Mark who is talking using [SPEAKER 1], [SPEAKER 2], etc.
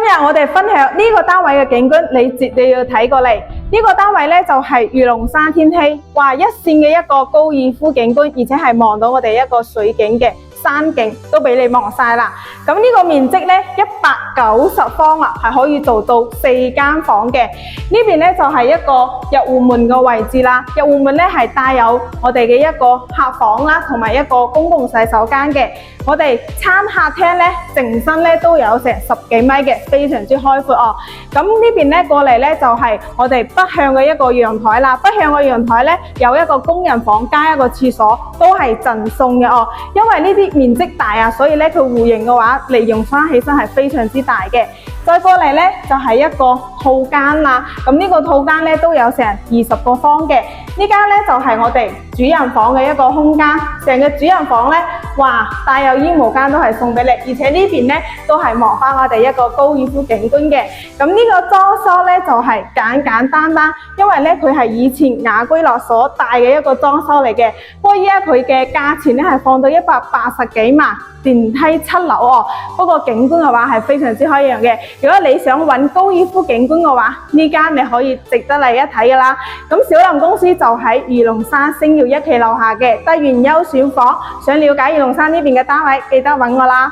[SPEAKER 1] 日我哋分享呢個單位嘅景觀，你絕對要睇過嚟。呢個單位咧就係魚龍山天梯，哇！一線嘅一個高爾夫景觀，而且係望到我哋一個水景嘅。山景都俾你望晒啦，咁呢個面積咧190方啊，係可以做到4間房嘅。呢邊咧就係一個入戶門嘅位置啦，入戶門咧係帶有我哋嘅一個客房啦，同埋一個公共洗手間嘅。我哋餐客廳咧，淨身咧都有成10幾米嘅，非常之開闊哦。咁呢邊咧過嚟咧就係我哋北向嘅一個陽台啦，北向嘅陽台咧有一個工人房加一個廁所，都係贈送嘅哦。因為呢啲面積大啊，所以咧佢戶型嘅話利用翻起身係非常之大嘅。再過嚟咧就係一個套間啦，咁呢個套間咧都有成20個方嘅。呢間咧就係我哋主人房嘅一個空間，成個主人房咧，哇，帶有衣帽間都係送俾你，而且呢邊咧都係望翻我哋一個高爾夫景觀嘅。咁呢個裝修咧就係簡簡單單，因為咧佢係以前雅居樂所帶嘅一個裝修嚟嘅。不過依家佢嘅價錢咧係放到180幾萬，電梯7樓哦。不過景觀嘅話係非常之開揚嘅。如果你想揾高爾夫景觀嘅話，呢間你可以值得嚟一睇噶啦。咁小林公司就喺魚龍山星耀1期樓下嘅德源優選房，想了解魚龍山呢邊嘅單位，記得揾我啦。